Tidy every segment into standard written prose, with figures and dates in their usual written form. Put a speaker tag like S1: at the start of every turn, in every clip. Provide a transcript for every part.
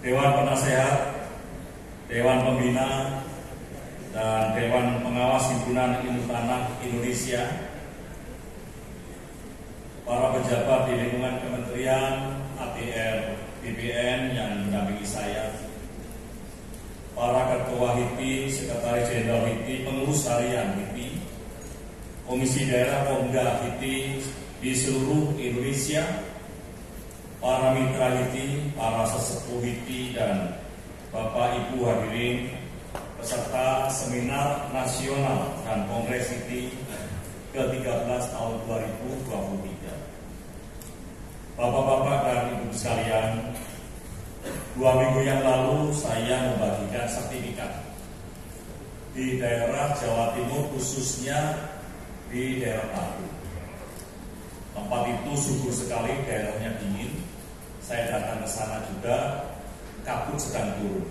S1: Dewan Penasehat, Dewan Pembina, dan Dewan Pengawas Himpunan Ilmu Tanah Indonesia, para pejabat di lingkungan Kementerian ATR BPN yang mendampingi saya, para Ketua HIPI, Sekretaris Jenderal HIPI, pengurus harian HIPI, Komisi Daerah Pomda HIPI di seluruh Indonesia, para mitra HIPI, para sesepuh HIPI, dan Bapak Ibu hadirin peserta Seminar Nasional dan Kongres HIPI ke-13 tahun 2023. Bapak-bapak dan ibu sekalian, 2 minggu yang lalu saya membagikan sertifikat di daerah Jawa Timur, khususnya di daerah Palu. Tempat itu subur sekali, daerahnya dingin. Saya datang ke sana juga, kabut sedang turun.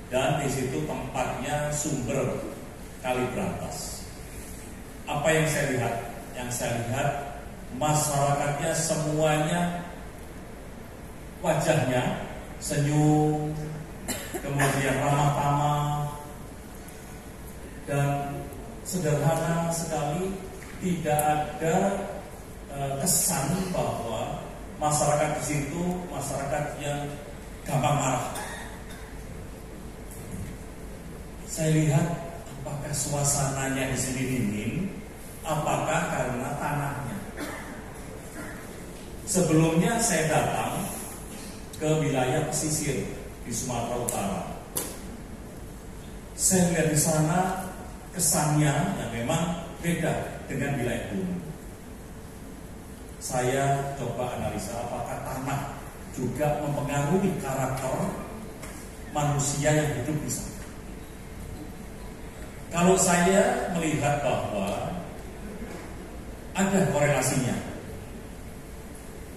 S1: Dan di situ tempatnya sumber Kali Brantas. Apa yang saya lihat? Yang saya lihat masyarakatnya semuanya wajahnya senyum, kemudian ramah tamah, dan sederhana sekali. Tidak ada kesan bahwa masyarakat di situ masyarakat yang gampang marah. Saya lihat apakah suasananya di sini dingin, apakah karena tanahnya. Sebelumnya saya datang ke wilayah pesisir di Sumatera Utara. Saya lihat di sana kesannya yang memang beda dengan wilayah gunung. Saya coba analisa apakah tanah juga mempengaruhi karakter manusia yang hidup di sana. Kalau saya melihat bahwa ada korelasinya.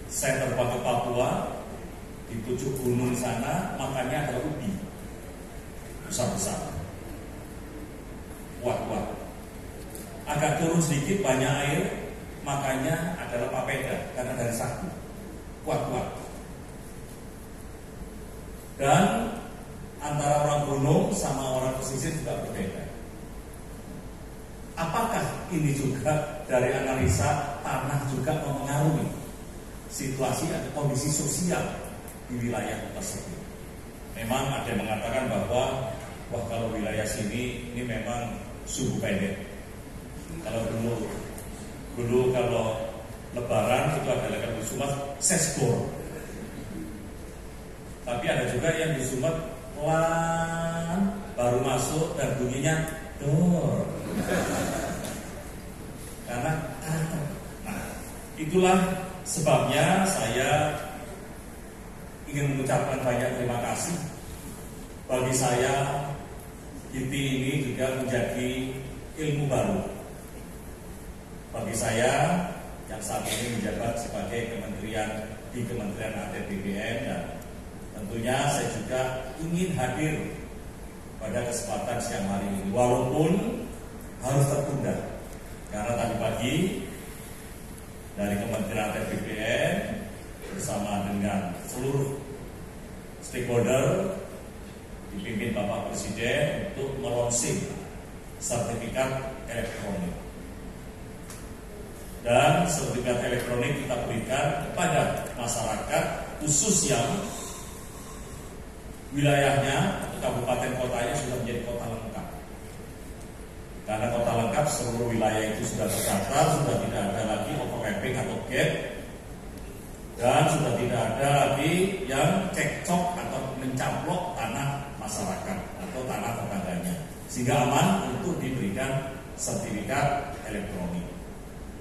S1: Saya terbang ke Papua, di pucuk gunung sana, makanya ada ubi besar-besar, kuat-kuat. Agak turun sedikit banyak air, makanya adalah papeda karena dari sagu, kuat-kuat. Dan antara orang gunung sama orang pesisir juga berbeda. Apakah ini juga dari analisa tanah juga mempengaruhi situasi atau kondisi sosial di wilayah tersebut? Memang ada yang mengatakan bahwa wah, kalau wilayah sini ini memang suhu pendek. Kalau dulu kalau Lebaran itu adalah kalau di Sumat sesbor. Tapi ada juga yang di Sumat pelan baru masuk dan bunyinya dor. Karena itulah sebabnya saya ingin mengucapkan banyak terima kasih. Bagi saya HIPI ini juga menjadi ilmu baru. Bagi saya yang saat ini menjabat sebagai di Kementerian ATR BPN, dan tentunya saya juga ingin hadir pada kesempatan siang hari ini, walaupun harus tertunda karena tadi pagi dari Kementerian ATR BPN bersama dengan seluruh stakeholder dipimpin Bapak Presiden untuk melonsing sertifikat elektronik. Dan sertifikat elektronik kita berikan kepada masyarakat khusus yang wilayahnya atau kabupaten kotanya sudah menjadi kota lengkap. Karena kota lengkap seluruh wilayah itu sudah terdaftar, sudah tidak ada lagi overlapping atau gap, dan sudah tidak ada lagi yang cekcok atau mencaplok tanah masyarakat atau tanah tetangganya, sehingga aman untuk diberikan sertifikat elektronik.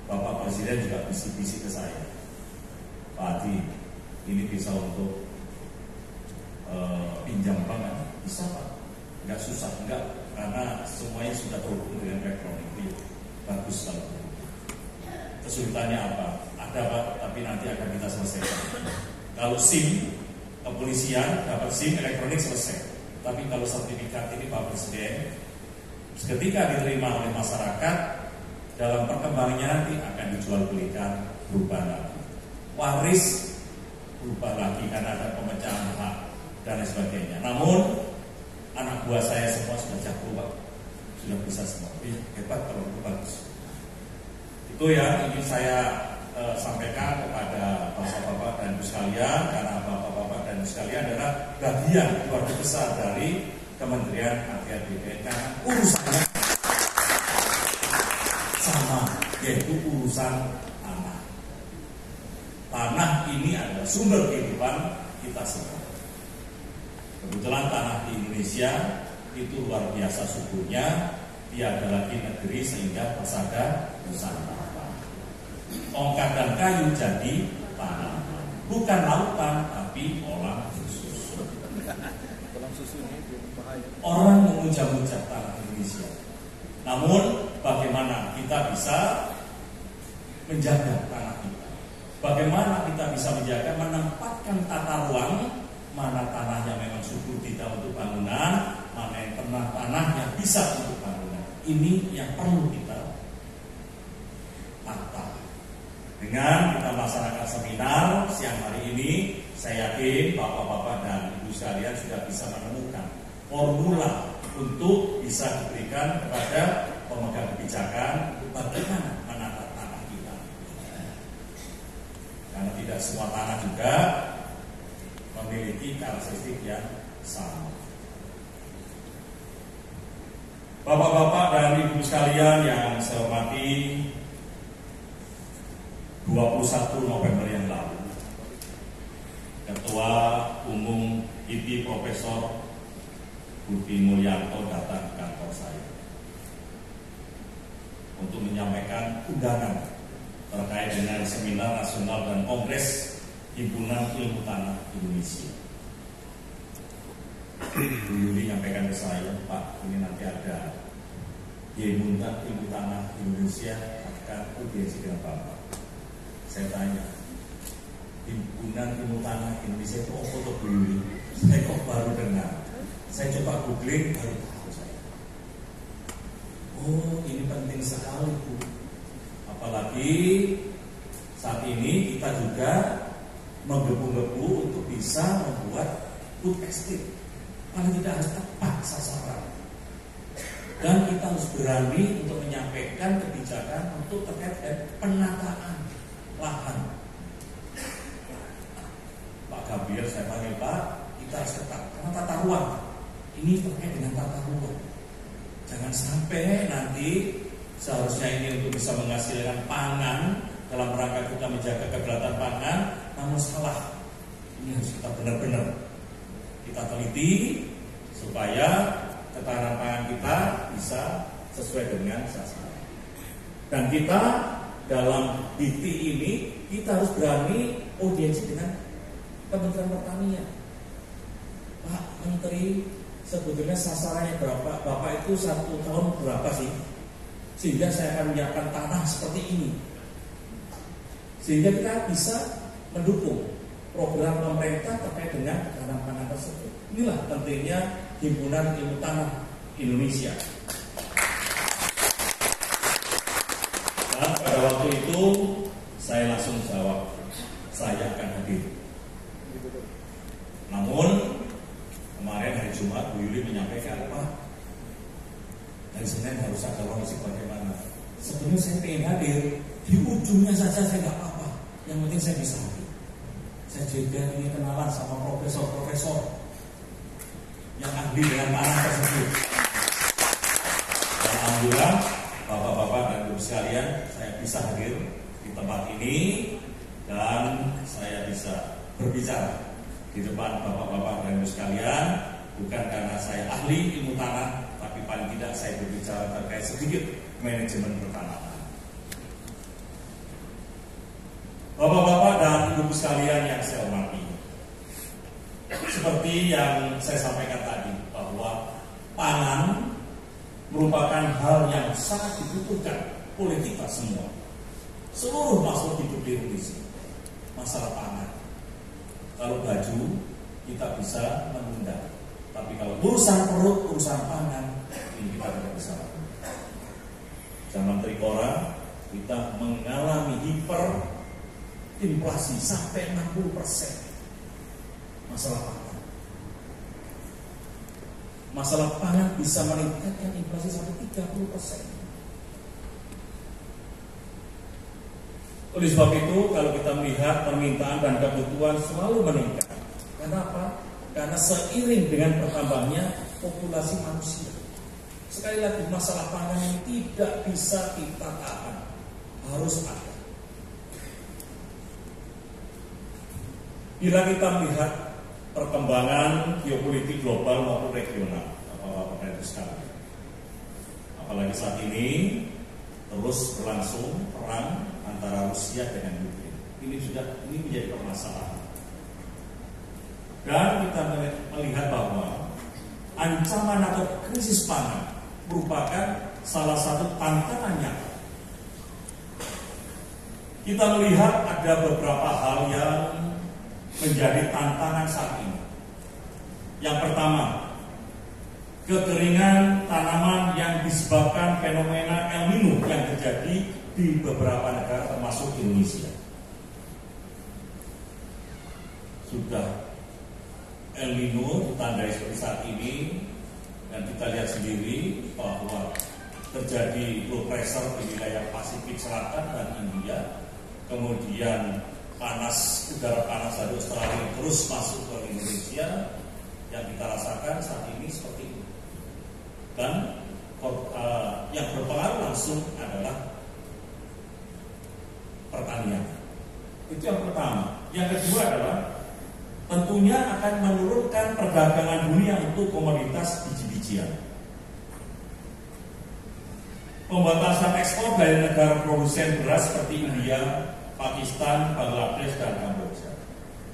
S1: Bapak Presiden juga bisik-bisik ke saya, Pak Adi, ini bisa untuk pinjam bank kan? Bisa Pak, nggak susah, enggak, karena semuanya sudah terhubung dengan elektronik. Bagus kalau kesulitannya apa? Ada Pak, tapi nanti akan kita selesaikan. Kalau SIM kepolisian dapat SIM elektronik selesai, tapi kalau sertifikat ini Pak Presiden ketika diterima oleh masyarakat, dalam perkembangannya nanti akan dijual belikan, berubah lagi, waris berubah lagi karena ada pemecahan hak, dan lain sebagainya. Namun anak buah saya semua sudah jago Pak, sudah bisa semua. Hebat kalau itu bagus. Itu yang ingin saya sampaikan kepada bapak-bapak dan ibu sekalian, karena bapak-bapak dan ibu sekalian adalah bagian keluarga besar dari Kementerian ATR BPN, karena urusannya sama, yaitu urusan tanah. Tanah ini adalah sumber kehidupan kita semua. Kebetulan tanah di Indonesia itu luar biasa suburnya, tiada lagi negeri sehingga persada Nusantara. Tongkat dan kayu jadi tanah, bukan lautan tapi olah susu. Orang memuja-muja tanah Indonesia. Namun bagaimana kita bisa menjaga tanah kita? Bagaimana kita bisa menjaga, menempatkan tata ruang mana tanah yang memang subur tidak untuk bangunan, mana yang tanah yang bisa untuk bangunan. Ini yang perlu kita tata. Dengan kita melaksanakan seminar siang hari ini, saya yakin bapak-bapak dan ibu sekalian sudah bisa menemukan formula untuk bisa diberikan kepada pemegang kebijakan bagaimana menata tanah kita. Karena tidak semua tanah juga memiliki karakteristik yang sama. Bapak-bapak dan ibu sekalian yang saya hormati, 21 November yang lalu, Ketua Umum IPI Profesor Budi Mulyanto datang ke kantor saya untuk menyampaikan undangan terkait dengan seminar nasional dan kongres Himpunan Ilmu Tanah Indonesia. Bu Yuli menyampaikan ke saya, Pak, ini nanti ada Himpunan Ilmu Tanah Indonesia akan audiensi dengan Bapak. Saya tanya, Himpunan Ilmu Tanah Indonesia itu apa tuh Bu Yuli? Saya kok baru dengar. Saya coba googling, baru tahu saya. Oh, ini penting sekali Bu. Apalagi saat ini kita juga menggebu-gebu untuk bisa membuat food estate. Paling tidak harus tepat sasaran. Dan kita harus berani untuk menyampaikan kebijakan untuk terkait dengan penataan lahan. Pak Gabriel saya panggil, Pak, kita harus ketat karena tata ruang ini terkait dengan tata ruang. Jangan sampai nanti seharusnya ini untuk bisa menghasilkan pangan dalam rangka kita menjaga kedaulatan pangan, namun salah. Ini harus kita benar-benar kita teliti supaya ketahanan pangan kita bisa sesuai dengan sasaran. Dan kita dalam BT ini kita harus berani audiensi dengan Kementerian Pertanian. Pak Menteri, sebetulnya sasarannya berapa? Bapak itu 1 tahun berapa sih? Sehingga saya akan menyiapkan tanah seperti ini. Sehingga kita bisa mendukung program pemerintah terkait dengan ketahanan pangan tersebut. Inilah pentingnya Himpunan Ilmu Tanah Indonesia. Nah, pada waktu itu saya langsung jawab, saya akan hadir. Namun kemarin hari Jumat Bu Yuli menyampaikan, Pak, hari Senin harus ada kondisi bagaimana. Sebenarnya saya ingin hadir, di ujungnya saja saya nggak apa-apa. Yang penting saya bisa hadir. Saya juga ingin kenalan sama profesor-profesor yang ahli dengan tanah tersebut. Alhamdulillah, bapak-bapak dan ibu sekalian, saya bisa hadir di tempat ini dan saya bisa berbicara di depan bapak-bapak dan ibu sekalian, bukan karena saya ahli ilmu tanah, tapi paling tidak saya berbicara terkait sedikit manajemen pertanahan. Bapak-bapak dan ibu sekalian yang saya hormati, seperti yang saya sampaikan tadi, bahwa pangan merupakan hal yang sangat dibutuhkan oleh kita semua. Seluruh makhluk hidup di Indonesia, masalah pangan. Kalau baju kita bisa menunda, tapi kalau urusan perut, urusan pangan, ini kita tidak bisa lakukan. Zaman Trikora kita mengalami hiperinflasi sampai 60% masalah pangan. masalah pangan bisa meningkatkan inflasi sampai 30%. Oleh sebab itu, kalau kita melihat permintaan dan kebutuhan selalu meningkat. Kenapa? Karena seiring dengan bertambahnya populasi manusia. Sekali lagi, masalah pangan yang tidak bisa kita tahan, harus ada. Bila kita melihat perkembangan geopolitik global maupun regional, apalagi saat ini terus berlangsung perang antara Rusia dengan Ukraina. Ini menjadi permasalahan. Dan kita melihat bahwa ancaman atau krisis pangan merupakan salah satu tantangan nyata. Kita melihat ada beberapa hal yang menjadi tantangan saat ini. Yang pertama, kekeringan tanaman yang disebabkan fenomena El Nino yang terjadi di beberapa negara termasuk Indonesia. Sudah El Nino ditandai seperti saat ini, dan kita lihat sendiri bahwa terjadi low pressure di wilayah Pasifik Selatan dan India, kemudian udara panas dari Australia terus masuk ke Indonesia, yang kita rasakan saat ini seperti itu. Dan yang berpengaruh langsung adalah pertanian. Itu yang pertama. Yang kedua adalah tentunya akan menurunkan perdagangan dunia untuk komoditas biji-bijian. Pembatasan ekspor dari negara produsen beras seperti India, Pakistan, Bangladesh, dan Kamboja.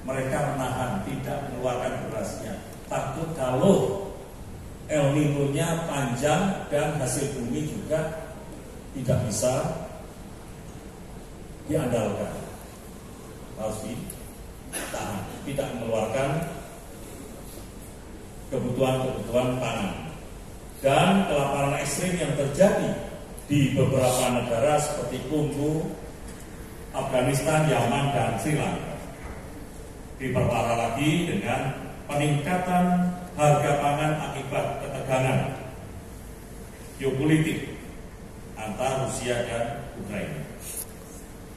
S1: Mereka menahan, tidak mengeluarkan berasnya. Takut kalau El Nino-nya panjang dan hasil bumi juga tidak bisa diandalkan. Harus ditahan, tidak mengeluarkan kebutuhan pangan. Dan kelaparan ekstrim yang terjadi di beberapa negara seperti Kongo, Afghanistan, Yaman, dan Sri Lanka diperparah lagi dengan peningkatan harga pangan akibat ketegangan geopolitik antara Rusia dan Ukraina.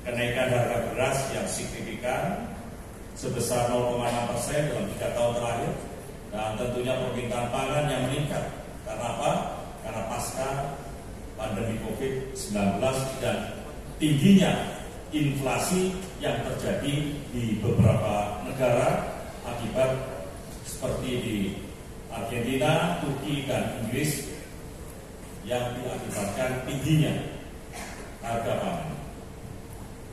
S1: Kenaikan harga beras yang signifikan sebesar 0,6% dalam 3 tahun terakhir, dan tentunya permintaan pangan yang meningkat. Karena apa? Karena pasca pandemi COVID-19 dan tingginya inflasi yang terjadi di beberapa negara akibat seperti di Argentina, Turki, dan Inggris yang diakibatkan tingginya harga pangan.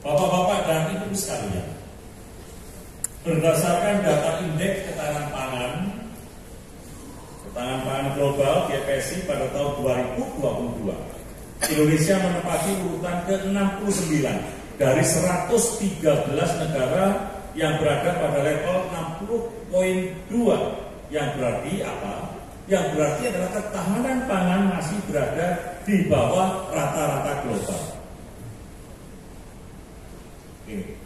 S1: Bapak-bapak dan ibu sekalian, berdasarkan data indeks ketahanan pangan global GPSI pada tahun 2022, Indonesia menempati urutan ke-69 dari 113 negara yang berada pada level 60.2. Yang berarti apa? Yang berarti adalah ketahanan pangan masih berada di bawah rata-rata global. Oke.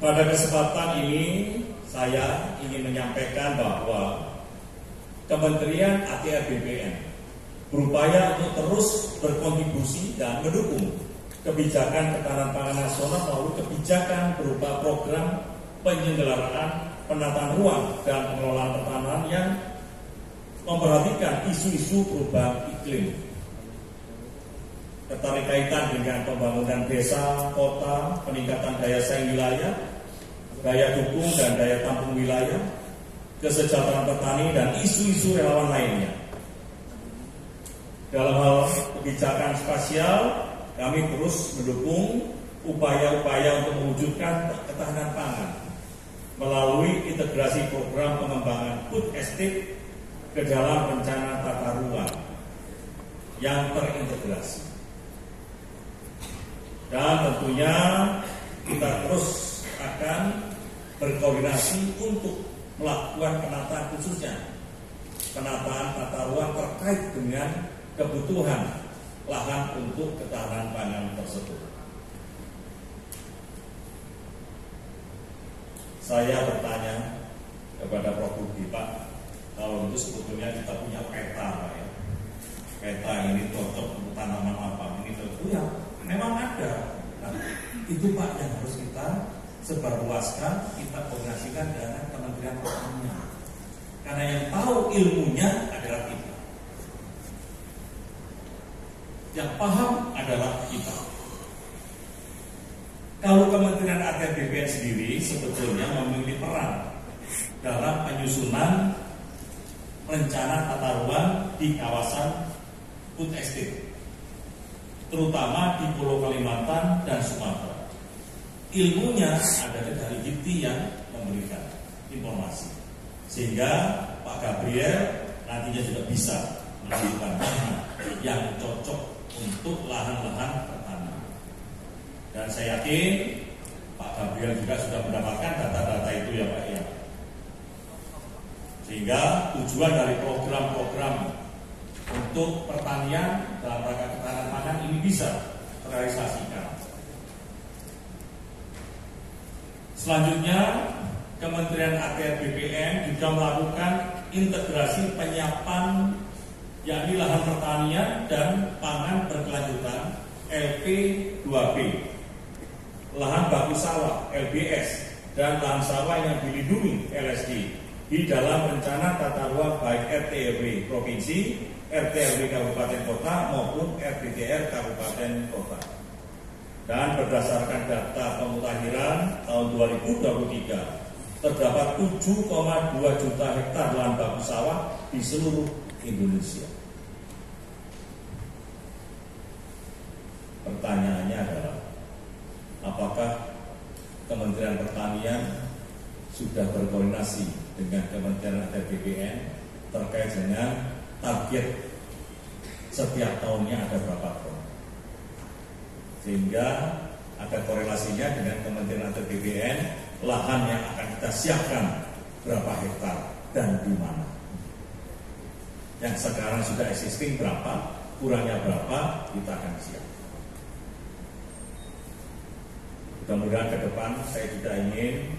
S1: Pada kesempatan ini saya ingin menyampaikan bahwa Kementerian ATR BPN berupaya untuk terus berkontribusi dan mendukung kebijakan ketahanan pangan nasional melalui kebijakan berupa program penyelenggaraan penataan ruang dan pengelolaan pertanahan yang memperhatikan isu-isu perubahan iklim, keterkaitan dengan pembangunan desa, kota, peningkatan daya saing wilayah, daya dukung dan daya tampung wilayah, kesejahteraan petani, dan isu-isu relawan lainnya. Dalam hal kebijakan spasial, kami terus mendukung upaya-upaya untuk mewujudkan ketahanan pangan melalui integrasi program pengembangan food estate ke dalam rencana tata ruang yang terintegrasi. Dan tentunya kita terus akan berkoordinasi untuk melakukan penataan, khususnya penataan tata ruang terkait dengan kebutuhan lahan untuk ketahanan pangan tersebut. saya bertanya kepada Prof. Budi, Pak, kalau itu sebetulnya kita punya peta, Pak ya. Peta ini cocok untuk tanaman apa? Ini tentu ya, memang ada. Nah, itu Pak yang harus kita sebarluaskan, kita koordinasikan dengan Kementerian Pertanian. Karena yang tahu ilmunya adalah kita. Yang paham adalah kita. Kalau Kementerian ATR BPN sendiri sebetulnya memiliki peran dalam penyusunan rencana tata ruang di kawasan food estate, terutama di Pulau Kalimantan dan Sumatera. Ilmunya ada dari GIPTI yang memberikan informasi, sehingga Pak Gabriel nantinya juga bisa menentukan mana yang cocok untuk lahan-lahan pertanian. Dan saya yakin Pak Gabriel juga sudah mendapatkan data-data itu ya Pak ya. Sehingga tujuan dari program-program untuk pertanian dalam rangka ketahanan pangan ini bisa terrealisasikan. Selanjutnya, Kementerian ATR BPN juga melakukan integrasi penyiapan yakni lahan pertanian dan pangan berkelanjutan LP2B, lahan baku sawah LBS, dan lahan sawah yang dilindungi LSD di dalam rencana tata ruang baik RT/RW provinsi, RT/RW kabupaten kota maupun RDTR kabupaten kota. Dan berdasarkan data pemutakhiran tahun 2023, terdapat 7,2 juta hektar lahan baku sawah di seluruh Indonesia. Pertanyaannya adalah, apakah Kementerian Pertanian sudah berkoordinasi dengan Kementerian ATR BPN terkait dengan target setiap tahunnya ada berapa ton, sehingga ada korelasinya dengan Kementerian ATR BPN lahan yang akan kita siapkan berapa hektar dan di mana. Yang sekarang sudah existing berapa, kurangnya berapa, kita akan siap. Mudah-mudahan ke depan saya juga ingin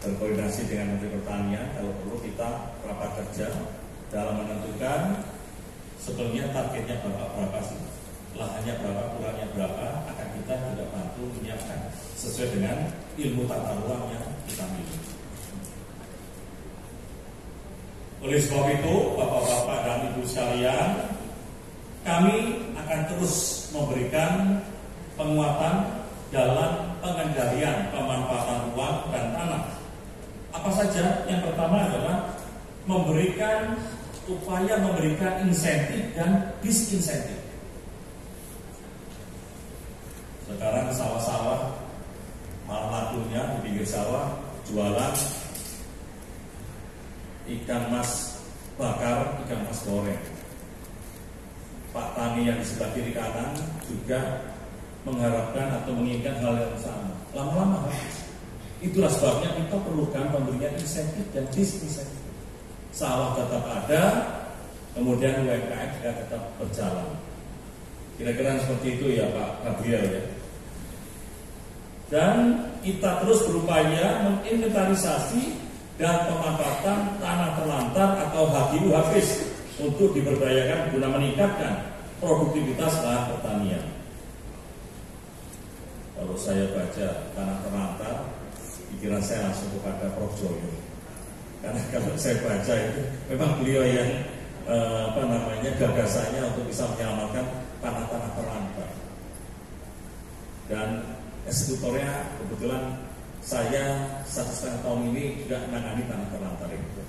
S1: berkoordinasi dengan Menteri Pertanian, kalau perlu kita rapat kerja dalam menentukan sebelumnya targetnya berapa sih, lahannya berapa, kurangnya berapa, akan kita juga bantu menyiapkan sesuai dengan ilmu tata ruang yang kita miliki. Oleh sebab itu, Bapak-bapak dan Ibu sekalian, kami akan terus memberikan penguatan dalam pengendalian pemanfaatan ruang dan tanah. Apa saja? Yang pertama adalah upaya memberikan insentif dan disinsentif. Sekarang sawah-sawah malah lakunya di pinggir sawah jualan ikan mas bakar, ikan mas goreng. Pak Tani yang di sebelah kiri kanan juga mengharapkan atau menginginkan hal yang sama. Lama-lama habis. Itulah sebabnya kita perlukan pemberian insentif dan disinsentif. Sawah tetap ada, kemudian UMKM juga tetap berjalan. Kira-kira seperti itu ya Pak Gabriel ya. Dan kita terus berupaya menginventarisasi dan pemanfaatan tanah terlantar atau HGU habis untuk diberdayakan guna meningkatkan produktivitas lahan pertanian. Kalau saya baca tanah terlantar, pikiran saya langsung kepada Prof. Joyo. Karena kalau saya baca itu memang beliau yang gagasannya untuk bisa menyelamatkan tanah-tanah terlantar. Dan eksekutornya kebetulan saya 1,5 tahun ini juga menangani tanah terlantar itu.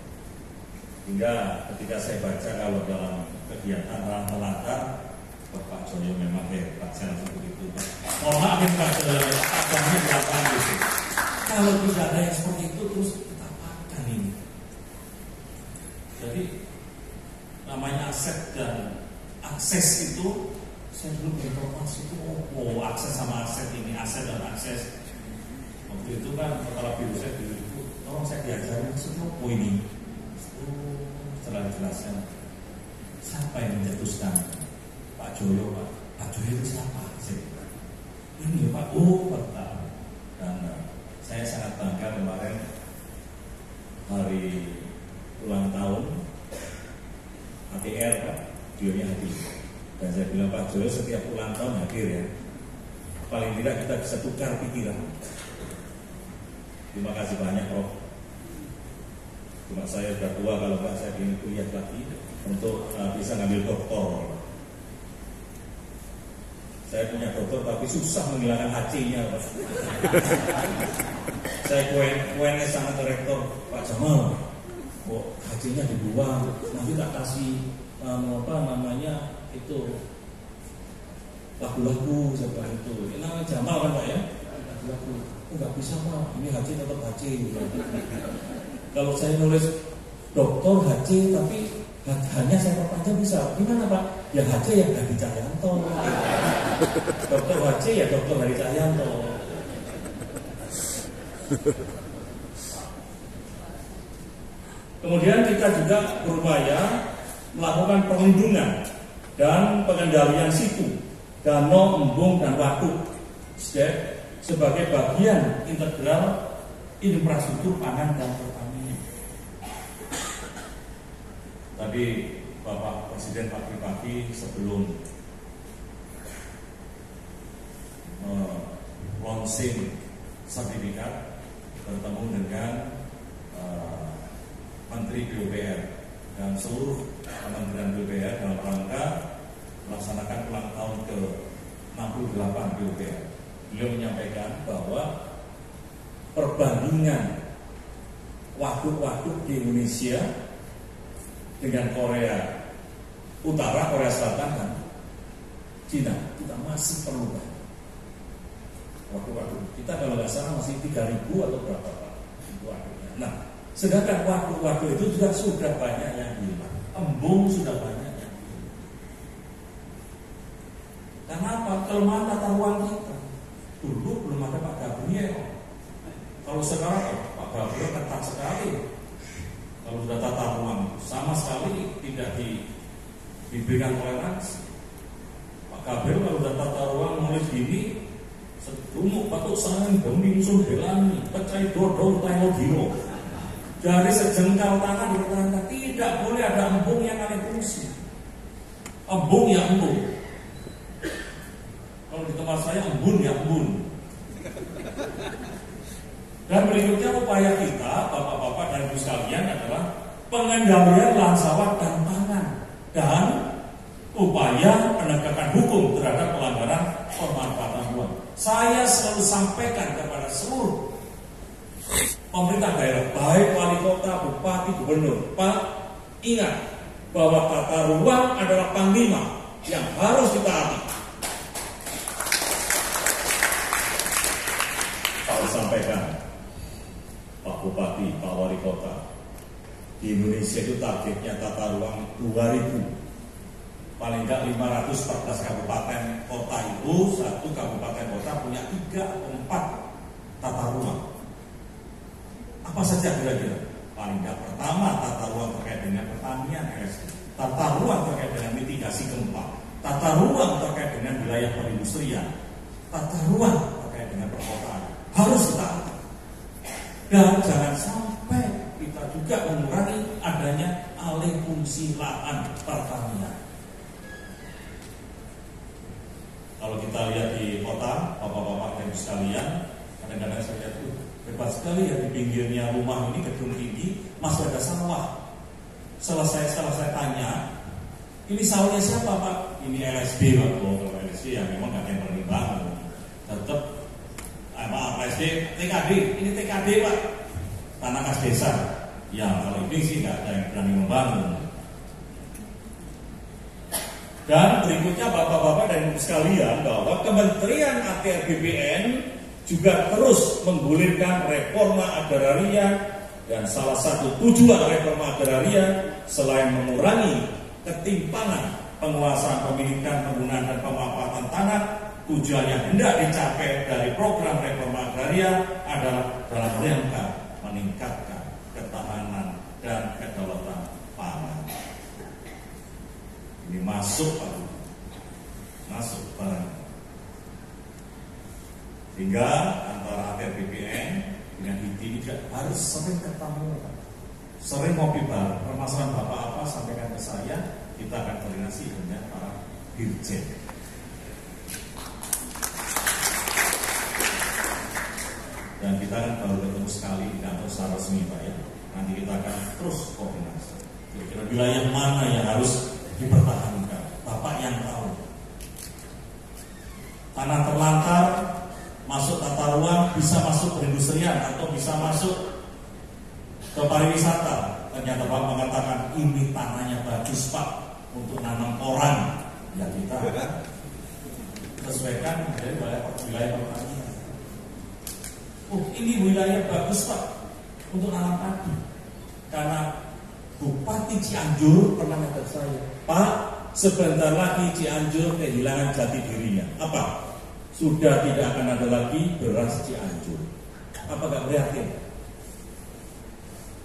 S1: Hingga ketika saya baca kalau dalam kegiatan tanah terlantar, Bapak Joyo memang hebat, saya langsung begitu. Mohon maaf ya Pak, abangnya berapaan gitu. Kalau tidak ada yang seperti itu terus kita apakan ini. Jadi namanya aset dan akses itu, saya dulu berinformasi itu, akses sama aset ini, aset dan akses. Waktu itu kan kepala biru saya dulu itu, tolong saya diajarin maksudnya apa ini. Setelah dijelaskan, siapa yang mencetuskan? Pak Joyo, Pak Joyo itu siapa? Ini Pak, Pak. Dan saya sangat bangga kemarin hari ulang tahun ATR Pak, beliaunya hadir. Dan saya bilang Pak Joyo setiap ulang tahun hadir ya. Paling tidak kita bisa tukar pikiran. Terima kasih banyak Prof. Cuma saya sudah tua, kalau nggak saya ingin kuliah lagi untuk bisa ngambil doktor. Saya punya doktor tapi susah menghilangkan HC-nya Pak. Saya kuennya sama rektor Pak Jamal, kok HC-nya dibuang, nanti tak kasih itu lagu-lagu seperti itu. Ini namanya Jamal kan Pak ya? Lagu-lagu. Nggak bisa Pak, ini HC tetap HC. Kalau saya nulis doktor HC tapi hanya saya perpanjang bisa. Gimana Pak? Ya HC ya Hadi Cahyanto. Dokter HC ya Dokter Hadi Cahyanto. Kemudian kita juga berupaya melakukan perlindungan dan pengendalian situ, danau, embung, dan waduk sebagai bagian integral infrastruktur pangan dan pertanian. Tadi Bapak Presiden pagi-pagi sebelum launching sertifikat bertemu dengan Menteri PUPR dan seluruh Kementerian PUPR dalam rangka melaksanakan ulang tahun ke-68 PUPR. Beliau menyampaikan bahwa perbandingan waduk-waduk di Indonesia dengan Korea Utara, Korea Selatan dan Cina, kita masih perlu waduk-waduk. Kita kalau nggak salah masih 3.000 atau berapa Pak waduknya. Nah, sedangkan waduk-waduk itu juga sudah banyak yang hilang. Embung sudah banyak yang hilang. Karena apa? Kelemahan tata ruang kita. Dulu belum ada Pak Gabriel. Kalau sekarang Pak Gabriel ketat sekali. Kalau sudah tata ruang sama sekali tidak diberikan toleransi. Pak Gabriel kalau sudah tata ruang mulai gini, sedumuk batuk sangan bembing sun belani, pecai dodong tayo giro. Dari sejengkal tanah berkata tidak boleh ada embung yang alih fungsi. Embung ya embung. Kalau di tempat saya embun ya embun. Dan berikutnya upaya kita, Bapak-bapak dan Ibu sekalian, adalah pengendalian lahan sawah dan pangan dan upaya penegakan hukum terhadap pelanggaran pemanfaatan ruang. Saya selalu sampaikan kepada seluruh pemerintah daerah, baik wali kota, bupati, gubernur, Pak, ingat bahwa tata ruang adalah panglima yang harus ditaati. Saya sampaikan, Pak Bupati, Pak Wali Kota, di Indonesia itu targetnya tata ruang 2000. Paling enggak 514 kabupaten kota itu, satu kabupaten kota punya 3 atau 4 tata ruang. Apa saja kira-kira? Paling enggak pertama tata ruang terkait dengan pertanian LSD, tata ruang terkait dengan mitigasi gempa, tata ruang terkait dengan wilayah perindustrian, tata ruang terkait dengan perkotaan. Harus kita atur. Dan jangan sampai kita juga mengurangi adanya alih fungsi lahan pertanian. Kalau kita lihat di kota, Bapak-bapak dan Ibu sekalian, kadang-kadang saya lihat hebat sekali ya, di pinggirnya rumah ini gedung tinggi masih ada sawah. Selesai saya tanya, ini sawahnya siapa Pak? Ini LSD Pak. Kalau LSD ya memang gak ada yang berani bangun. Tetap LSD, TKD, ini TKD Pak, tanah kas desa. Ya kalau ini sih gak ada yang berani membangun. Dan berikutnya Bapak-bapak dan Ibu sekalian, bahwa Kementerian ATR BPN juga terus menggulirkan reforma agraria, dan salah satu tujuan reforma agraria selain mengurangi ketimpangan penguasaan pemilikan, penggunaan dan pemanfaatan tanah, tujuannya hendak dicapai dari program reforma agraria adalah dalam rangka meningkatkan ketahanan dan kedaulatan pangan. Ini masuk barang. Sehingga antara ATR BPN dengan HITI ini juga harus sering ketemu. sering ngopi bareng, permasalahan Bapak apa sampaikan ke saya, kita akan koordinasi dengan para dirjen. Dan kita kan baru ketemu sekali di kantor secara resmi Pak ya. Nanti kita akan terus koordinasi. Kira-kira wilayah mana yang harus dipertahankan, Bapak yang tahu. Tanah terlantar masuk tata ruang, bisa masuk perindustrian atau bisa masuk ke pariwisata. Ternyata Bapak mengatakan ini tanahnya bagus Pak untuk nanam orang. Ya kita sesuaikan dari wilayah pertanian. Oh ini wilayah bagus Pak untuk nanam padi. Karena Bupati Cianjur pernah kata saya, Pak sebentar lagi Cianjur kehilangan jati dirinya. Apa? Sudah tidak akan ada lagi beras Cianjur. Apa gak prihatin?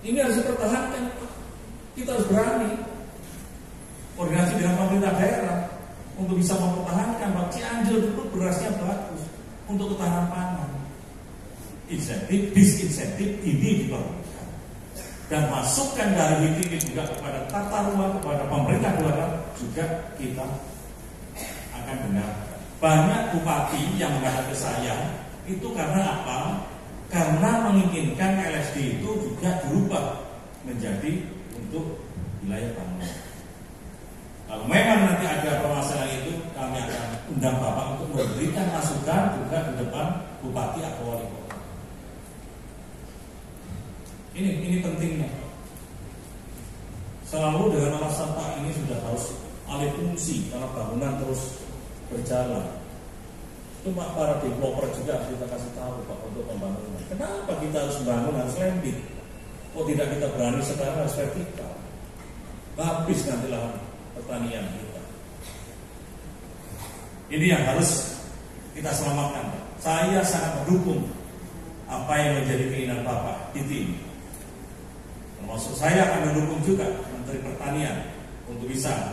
S1: Ini harus dipertahankan. Kita harus berani koordinasi dengan pemerintah daerah untuk bisa mempertahankan bahwa Cianjur itu berasnya bagus untuk ketahanan pangan. Insentif, disinsentif ini diperlukan. Dan masukan dari ini juga kepada tata ruang, kepada pemerintah daerah juga kita akan dengar. Banyak bupati yang mengatakan ke saya itu karena apa? Karena menginginkan LSD itu juga dirubah menjadi untuk wilayah bangunan. Kalau memang nanti ada permasalahan itu, kami akan undang Bapak untuk memberikan masukan juga di depan bupati atau wali kota. Ini pentingnya. Selalu dengan alasan Pak ini sudah harus alih fungsi karena bangunan terus berjalan. Itu Pak para developer juga kita kasih tahu Pak untuk pembangunan. Kenapa kita harus membangun harus landing? Kok tidak kita berani sekarang harus vertikal? Habis nanti lahan pertanian kita. Ini yang harus kita selamatkan Pak. Saya sangat mendukung apa yang menjadi keinginan Bapak di tim. Termasuk saya akan mendukung juga Menteri Pertanian untuk bisa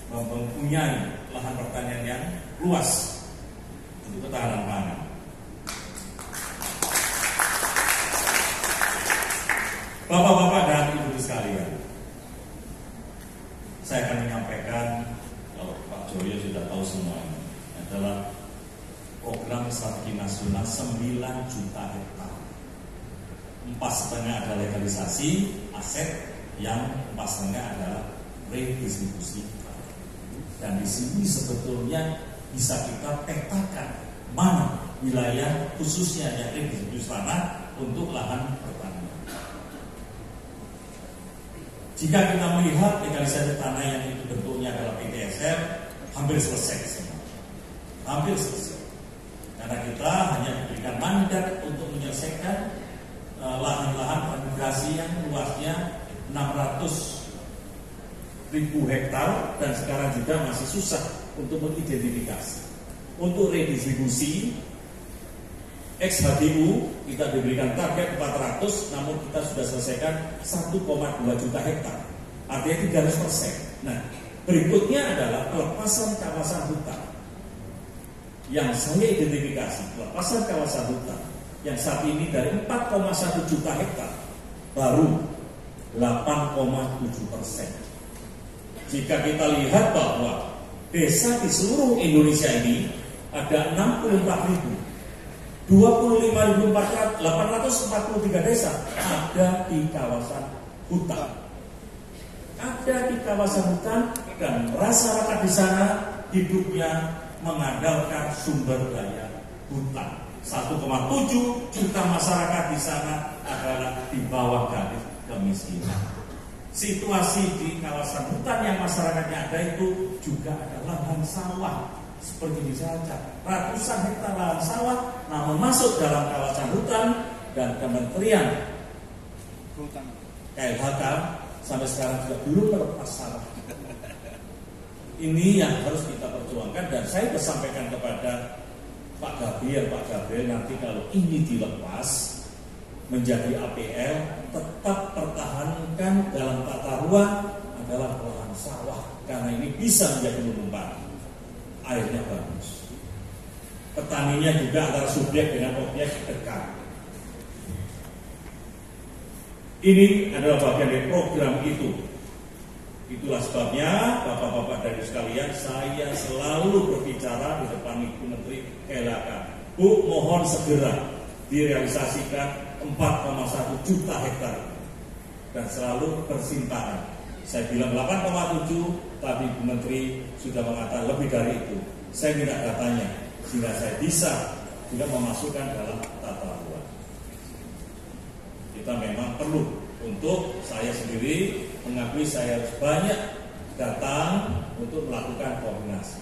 S1: mempunyai lahan pertanian yang luas untuk ketahanan pangan. Bapak-bapak dan ibu sekalian, saya akan menyampaikan, kalau Pak Joyo sudah tahu semuanya, adalah program strategi nasional 9 juta hektar. 4,5 ada legalisasi aset, yang 4,5 adalah redistribusi. Dan di sini sebetulnya bisa kita petakan mana wilayah khususnya yang redistribusi tanah untuk lahan pertanian. Jika kita melihat legalisasi tanah yang itu bentuknya adalah PTSR, hampir selesai semua. Hampir selesai. Karena kita hanya diberikan mandat untuk menyelesaikan lahan-lahan irigasi yang luasnya 600.000 hektar dan sekarang juga masih susah untuk mengidentifikasi. Untuk redistribusi ex-HDU kita diberikan target 400, namun kita sudah selesaikan 1,2 juta hektar, artinya 300%. Nah, berikutnya adalah pelepasan kawasan hutan yang saya identifikasi. Pelepasan kawasan hutan yang saat ini dari 4,1 juta hektar baru 8,7%. Jika kita lihat bahwa desa di seluruh Indonesia ini ada 64.000, 25.843 desa ada di kawasan hutan. Ada di kawasan hutan dan masyarakat di sana hidupnya mengandalkan sumber daya hutan. 1,7 juta masyarakat di sana adalah di bawah garis kemiskinan. Situasi di kawasan hutan yang masyarakatnya ada itu juga ada lahan sawah seperti di Cilacap, ratusan hektar lahan sawah, namun masuk dalam kawasan hutan dan Kementerian KLHK sampai sekarang juga belum melepas sawah. Ini yang harus kita perjuangkan dan saya bersampaikan kepada Pak Gabriel nanti kalau ini dilepas menjadi APL, tetap pertahankan dalam tata ruang adalah lahan sawah karena ini bisa menjadi lumbung padi, airnya bagus. Petaninya juga antara subjek dengan objek dekat. Ini adalah bagian dari program itu. Itulah sebabnya Bapak-bapak dan Ibu sekalian, saya selalu berbicara di depan Ibu Menteri LHK. Bu, mohon segera direalisasikan 4,1 juta hektar dan selalu bersimpangan. Saya bilang 8,7, tapi Ibu Menteri sudah mengatakan lebih dari itu. Saya minta datanya sehingga saya bisa juga memasukkan dalam tata ruang. Kita memang perlu, untuk saya sendiri mengakui saya harus banyak datang untuk melakukan koordinasi.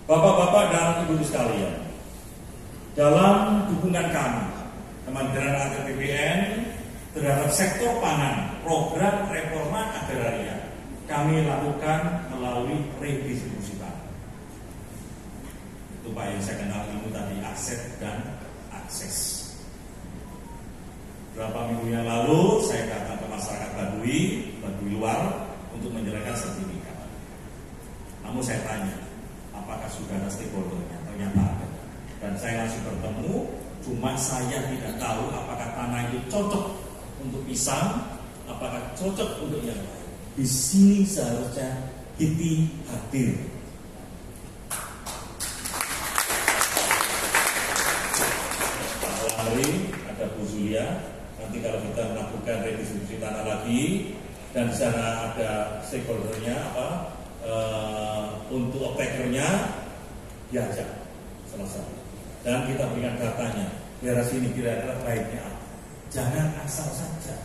S1: Bapak-bapak dan ibu sekalian, dalam dukungan kami Kementerian APBN terhadap sektor pangan, program reforma agraria kami lakukan melalui redistribusi tanah. Itu Pak yang saya kenal ilmu tadi, aset dan akses. Berapa minggu yang lalu saya datang ke masyarakat Baduy luar untuk menyerahkan sertifikat. Namun saya tanya, apakah sudah ada stakeholdernya? Ternyata ada. Dan saya langsung bertemu, cuma saya tidak tahu apakah tanah itu cocok untuk pisang, apakah cocok untuk yang lain. Di sini seharusnya HIPI hadir. Ada Bu Zulia. Nanti kalau kita melakukan redistribusi tanah lagi dan di sana ada stakeholdernya untuk operatornya diajak salah satu. Dan kita berikan datanya. Daerah sini kira-kira baiknya apa? Jangan asal saja.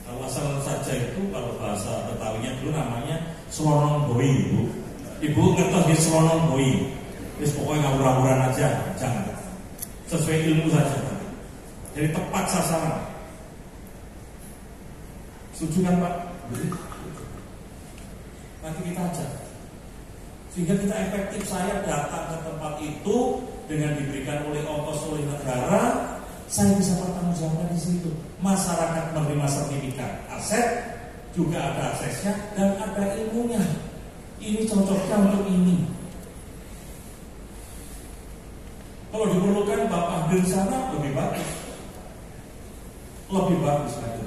S1: Kalau asal saja itu kalau bahasa Betawinya dulu namanya selonong boi, Ibu. Ibu ngertos di selonong boi. Terus pokoknya ngawur-ngawuran aja, jangan. Sesuai ilmu saja. Jadi tepat sasaran. Setuju kan Pak? Nanti kita ajak. Sehingga kita efektif, saya datang ke tempat itu dengan diberikan oleh ongkos oleh negara, saya bisa bertanggung di situ. Masyarakat menerima sertifikat aset, juga ada aksesnya dan ada ilmunya. Ini cocoknya untuk ini. Kalau diperlukan Bapak hadir sana lebih bagus. Lebih bagus hadir.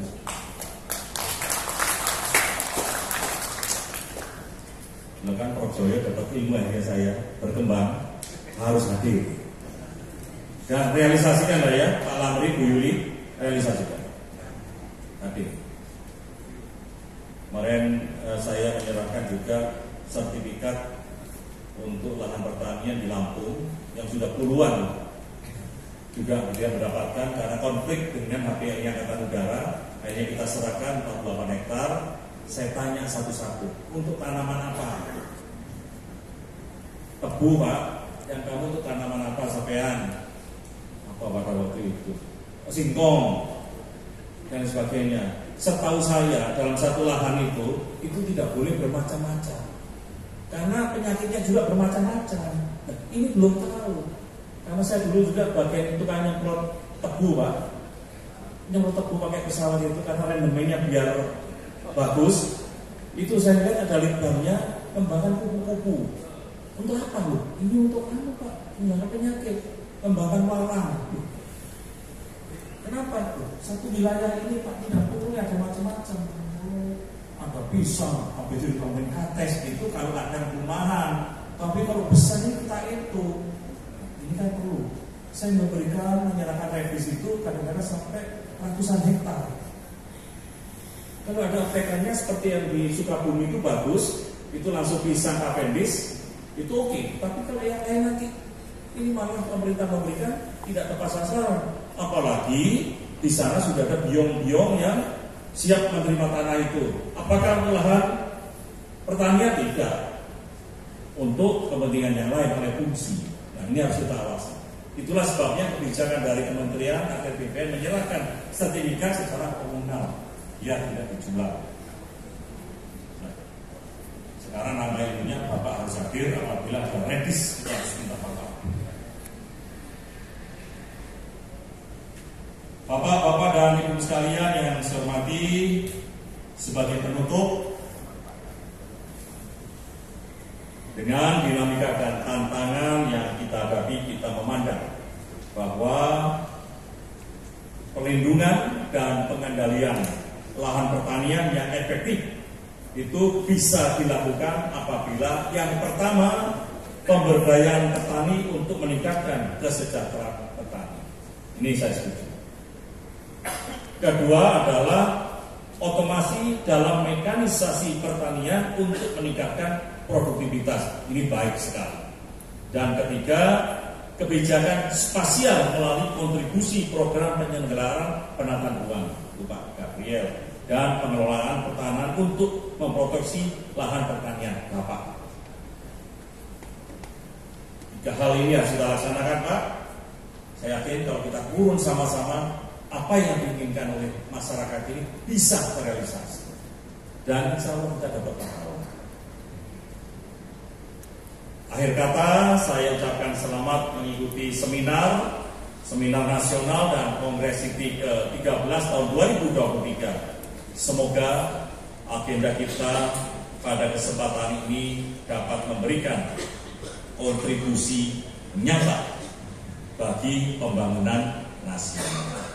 S1: Kan Prof. Joyo dapat ilmu akhirnya saya berkembang, harus hadir. Dan realisasikan lah ya, Pak Lamri, Bu Yuli, realisasikan. Hadir. Kemarin saya menyerahkan juga sertifikat untuk lahan pertanian di Lampung yang sudah puluhan juga dia mendapatkan karena konflik dengan HPI Angkatan Udara. Akhirnya kita serahkan 48 hektar. Saya tanya satu-satu, untuk tanaman apa? Tebu Pak, yang kamu untuk tanaman apa sampean? Apa pada waktu itu? Singkong dan sebagainya. Setahu saya dalam satu lahan itu tidak boleh bermacam-macam. Karena penyakitnya juga bermacam-macam. Nah, ini belum tahu. Karena saya dulu juga bagian tukang nyemprot tebu Pak. Nyemprot tebu pakai pesawat itu karena rendemennya biar bagus. Itu saya lihat ada litbangnya kembangan kupu-kupu. Untuk apa loh? Ini untuk apa Pak? Menjaga penyakit. Kembangan walang. Kenapa tuh? Satu wilayah ini Pak tidak boleh ada macam-macam. Ada pisang, habis itu dibangun kates itu kalau ada rumahan. Tapi kalau besar ini kita itu. Ini kan perlu. Saya memberikan menyerahkan revisi itu kadang-kadang sampai ratusan hektar. Kalau ada aptekannya seperti yang di Sukabumi itu bagus, itu langsung pisang Cavendish, itu oke. Tapi kalau yang lain nanti ini malah pemerintah memberikan tidak tepat sasaran. Apalagi di sana sudah ada biong-biong yang siap menerima tanah itu. Apakah lahan pertanian? Tidak. Untuk kepentingan yang lain oleh fungsi. Nah ini harus kita awasi. Itulah sebabnya kebijakan dari Kementerian APBN menyerahkan sertifikat secara komunal. Ya tidak dijual. Nah, sekarang nama ilmunya Bapak harus hadir apabila ada redis kita harus minta Bapak. Bapak-bapak dan ibu sekalian yang saya hormati, sebagai penutup, dengan dinamika dan tantangan yang kita kita hadapi, kita memandang bahwa perlindungan dan pengendalian lahan pertanian yang efektif itu bisa dilakukan apabila yang pertama pemberdayaan petani untuk meningkatkan kesejahteraan petani. Ini saya setuju. Kedua adalah otomasi dalam mekanisasi pertanian untuk meningkatkan produktivitas. Ini baik sekali. Dan ketiga, kebijakan spasial melalui kontribusi program penyelenggaraan penataan ruang, Pak Gabriel, dan pengelolaan pertanian untuk memproteksi lahan pertanian, Bapak. 3 hal ini harus kita laksanakan, Pak. Saya yakin kalau kita kurun sama-sama, apa yang diinginkan oleh masyarakat ini bisa terrealisasi. Dan insya Allah kita dapat pahala. Akhir kata, saya ucapkan selamat mengikuti seminar nasional dan kongres CITI ke-13 tahun 2023. Semoga agenda kita pada kesempatan ini dapat memberikan kontribusi nyata bagi pembangunan nasional.